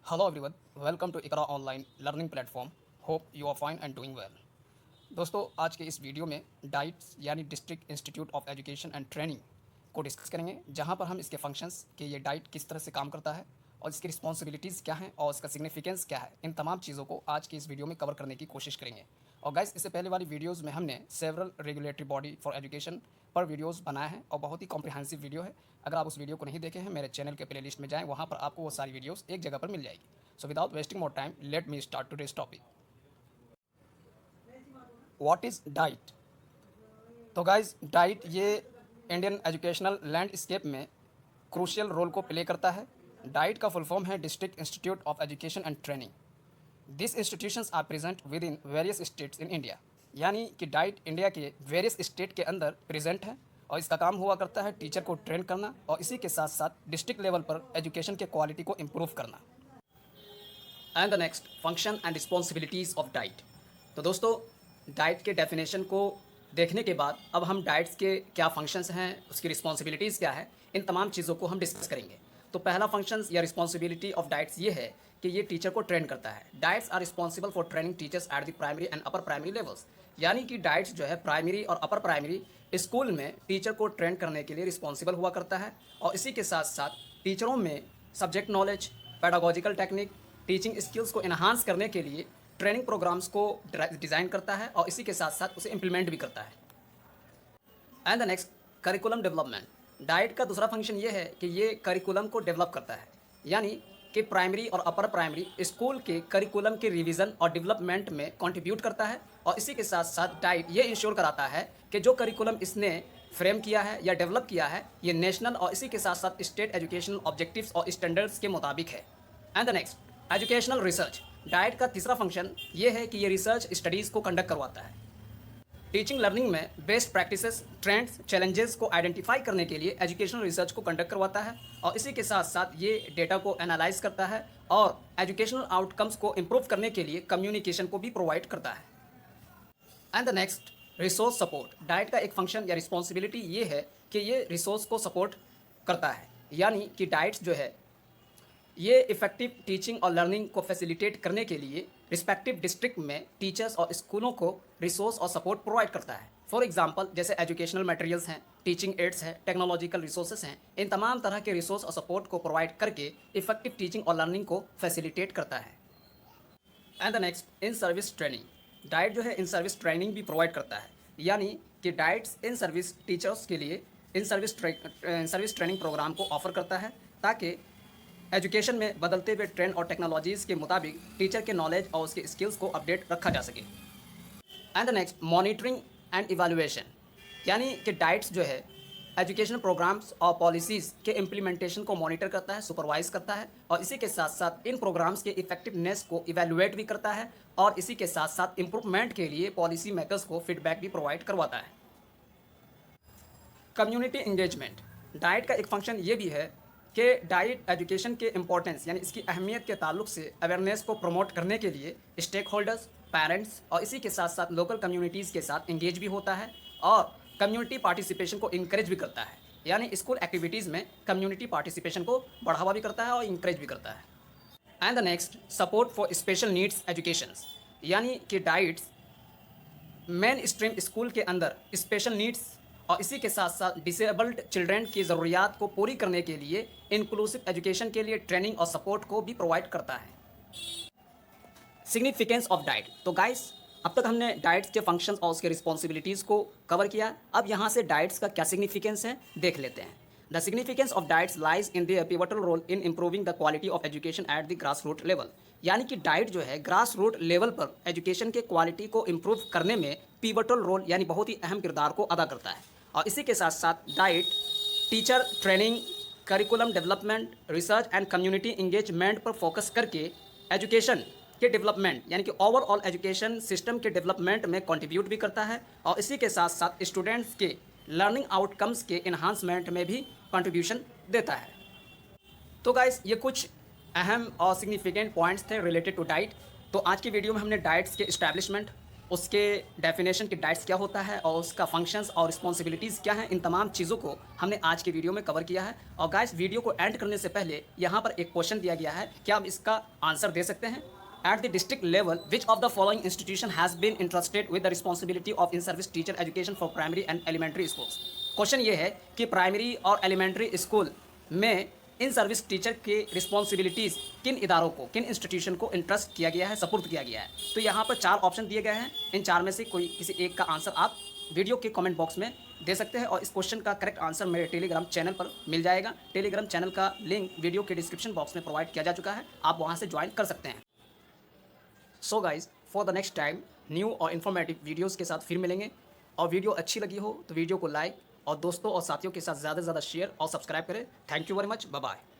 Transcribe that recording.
Hello everyone, welcome to Iqra online learning platform. Hope you are fine and doing well. दोस्तों, आज के इस video में डाइट्स यानी district institute of education and training को discuss करेंगे, जहां पर हम इसके फंक्शंस कि ये डाइट किस तरह से काम करता है और इसकी रिस्पॉन्सिबिलिटीज़ क्या हैं और इसका सिग्निफिकेंस क्या है, इन तमाम चीज़ों को आज की इस वीडियो में कवर करने की कोशिश करेंगे। और गाइस, इससे पहले वाली वीडियोज़ में हमने several regulatory body for education पर वीडियोज़ बनाए हैं और बहुत ही कॉम्प्रिहेंसिव वीडियो है। अगर आप उस वीडियो को नहीं देखे हैं, मेरे चैनल के प्लेलिस्ट में जाएँ, वहाँ पर आपको वो सारी वीडियोज़ एक जगह पर मिल जाएगी। So without wasting more time, let me start today's topic. What is diet? तो गाइज, डाइट ये इंडियन एजुकेशनल लैंडस्केप में क्रूशियल रोल को प्ले करता है। डाइट का फुल फॉर्म है district institute of education and training. This institutions are present within various states in India, यानी कि डाइट इंडिया के वेरियस स्टेट के अंदर प्रेजेंट है और इसका काम हुआ करता है टीचर को ट्रेन करना और इसी के साथ साथ डिस्ट्रिक्ट लेवल पर एजुकेशन के क्वालिटी को इम्प्रूव करना। And the next, function and responsibilities of diet. तो दोस्तों, डाइट के डेफिनेशन को देखने के बाद अब हम डाइट्स के क्या फंक्शंस हैं, उसकी रिस्पॉन्सिबिलिटीज़ क्या है, इन तमाम चीज़ों को हम डिस्कस करेंगे। तो पहला फंक्शंस या रिस्पॉन्सिबिलिटी ऑफ डाइट्स ये है कि ये टीचर को ट्रेन करता है। DIETs are responsible for training teachers at the primary and upper primary levels, यानी कि डाइट्स जो है प्राइमरी और अपर प्राइमरी स्कूल में टीचर को ट्रेन करने के लिए रिस्पॉन्सिबल हुआ करता है और इसी के साथ साथ टीचरों में subject knowledge, pedagogical technique, teaching skills को इन्हांस करने के लिए ट्रेनिंग प्रोग्राम्स को डिज़ाइन करता है और इसी के साथ साथ उसे इम्प्लीमेंट भी करता है। And the next, curriculum development. Diet का दूसरा फंक्शन ये है कि ये करिकुलम को डेवलप करता है, यानी कि प्राइमरी और अपर प्राइमरी स्कूल के करिकुलम के रिवीजन और डेवलपमेंट में कंट्रीब्यूट करता है और इसी के साथ साथ डाइट ये इंश्योर कराता है कि जो करिकुलम इसने फ्रेम किया है या डेवलप किया है ये नेशनल और इसी के साथ साथ स्टेट एजुकेशनल ऑब्जेक्टिव्स और स्टैंडर्ड्स के मुताबिक है। And the next, educational research. Diet का तीसरा फंक्शन ये है कि ये रिसर्च स्टडीज़ को कंडक्ट करवाता है। टीचिंग लर्निंग में बेस्ट प्रैक्टिसेस, ट्रेंड्स, चैलेंजेस को आइडेंटिफाई करने के लिए एजुकेशनल रिसर्च को कंडक्ट करवाता है और इसी के साथ साथ ये डेटा को एनालाइज करता है और एजुकेशनल आउटकम्स को इम्प्रूव करने के लिए कम्युनिकेशन को भी प्रोवाइड करता है। And the next, resource support. Diet का एक फंक्शन या रिस्पॉन्सिबिलिटी ये है कि ये रिसोर्स को सपोर्ट करता है, यानी कि डाइट्स जो है ये इफेक्टिव टीचिंग और लर्निंग को फैसिलिटेट करने के लिए रिस्पेक्टिव डिस्ट्रिक्ट में टीचर्स और स्कूलों को रिसोर्स और सपोर्ट प्रोवाइड करता है। फॉर एग्जांपल, जैसे एजुकेशनल मटेरियल्स हैं, टीचिंग एड्स हैं, टेक्नोलॉजिकल रिसोर्सेज हैं, इन तमाम तरह के रिसोर्स और सपोर्ट को प्रोवाइड करके इफेक्टिव टीचिंग और लर्निंग को फैसिलिटेट करता है। And the next, in service training. Diet जो है इन सर्विस ट्रेनिंग भी प्रोवाइड करता है, यानी कि डाइट्स इन सर्विस टीचर्स के लिए इन सर्विस ट्रेनिंग प्रोग्राम को ऑफर करता है ताकि एजुकेशन में बदलते हुए ट्रेंड और टेक्नोलॉजीज़ के मुताबिक टीचर के नॉलेज और उसके स्किल्स को अपडेट रखा जा सके। And the next, monitoring and evaluation, यानी कि डाइट्स जो है एजुकेशन प्रोग्राम्स और पॉलिसीज़ के इम्प्लीमेंटेशन को मॉनिटर करता है, सुपरवाइज करता है और इसी के साथ साथ इन प्रोग्राम्स के इफेक्टिवनेस को इवैल्यूएट भी करता है और इसी के साथ साथ इम्प्रूवमेंट के लिए पॉलिसी मेकर्स को फीडबैक भी प्रोवाइड करवाता है। Community engagement. डाइट का एक फंक्शन ये भी है कि डाइट एजुकेशन के इम्पोर्टेंस यानी इसकी अहमियत के ताल्लुक से अवेयरनेस को प्रमोट करने के लिए स्टेक होल्डर्स, पेरेंट्स और इसी के साथ साथ लोकल कम्युनिटीज़ के साथ इंगेज भी होता है और कम्युनिटी पार्टिसिपेशन को इंकरेज भी करता है, यानी स्कूल एक्टिविटीज़ में कम्युनिटी पार्टिसिपेशन को बढ़ावा भी करता है और इंकरेज भी करता है। And the next, support for special needs education, यानी कि डाइट्स मेन स्ट्रीम स्कूल के अंदर स्पेशल नीड्स और इसी के साथ साथ डिसेबल्ड चिल्ड्रेन की ज़रूरियात को पूरी करने के लिए इंक्लूसिव एजुकेशन के लिए ट्रेनिंग और सपोर्ट को भी प्रोवाइड करता है। Significance of diet. तो गाइस, अब तक हमने डाइट्स के फंक्शंस और उसके रिस्पॉन्सिबिलिटीज़ को कवर किया। अब यहाँ से डाइट्स का क्या सिग्निफिकेंस है देख लेते हैं। The significance of DIETs lies in their pivotal role in improving the quality of education at the grass root level, यानी कि डाइट जो है ग्रास रूट लेवल पर एजुकेशन के क्वालिटी को इम्प्रूव करने में पिवटल रोल यानी बहुत ही अहम किरदार को अदा करता है और इसी के साथ साथ diet teacher training, curriculum development, research and community engagement पर फोकस करके एजुकेशन के डेवलपमेंट यानी कि ओवरऑल एजुकेशन सिस्टम के डेवलपमेंट में कंट्रीब्यूट भी करता है और इसी के साथ साथ स्टूडेंट्स के लर्निंग आउटकम्स के इन्हांसमेंट में भी कंट्रीब्यूशन देता है। तो गाइस, ये कुछ अहम और सिग्निफिकेंट पॉइंट्स थे रिलेटेड टू डाइट। तो आज की वीडियो में हमने डाइट्स के इस्टेब्लिशमेंट, उसके डेफिनेशन की डाइट्स क्या होता है और उसका फंक्शंस और रिस्पॉन्सिबिलिटीज़ क्या हैं, इन तमाम चीज़ों को हमने आज के वीडियो में कवर किया है। और गाइस, वीडियो को एंड करने से पहले यहाँ पर एक क्वेश्चन दिया गया है, क्या आप इसका आंसर दे सकते हैं? At the district level which of the following institution has been interested with the responsibility of in service teacher education for primary and elementary schools. Question ये है कि प्राइमरी और एलिमेंट्री स्कूल में इन सर्विस टीचर के responsibilities किन इदारों को, किन इंस्टीट्यूशन को इंटरेस्ट किया गया है, सपुर्द किया गया है। तो यहाँ पर 4 ऑप्शन दिए गए हैं। इन 4 में से कोई किसी एक का आंसर आप वीडियो के कमेंट बॉक्स में दे सकते हैं और इस क्वेश्चन का करेक्ट आंसर मेरे टेलीग्राम चैनल पर मिल जाएगा। टेलीग्राम चैनल का लिंक वीडियो के डिस्क्रिप्शन बॉक्स में प्रोवाइड किया जा चुका है, आप वहाँ से ज्वाइन कर सकते हैं। So guys, for the next time new और इन्फॉर्मेटिव वीडियोज़ के साथ फिर मिलेंगे। और वीडियो अच्छी लगी हो तो वीडियो को लाइक और दोस्तों और साथियों के साथ ज़्यादा से ज़्यादा शेयर और सब्सक्राइब करें। Thank you very much, bye bye.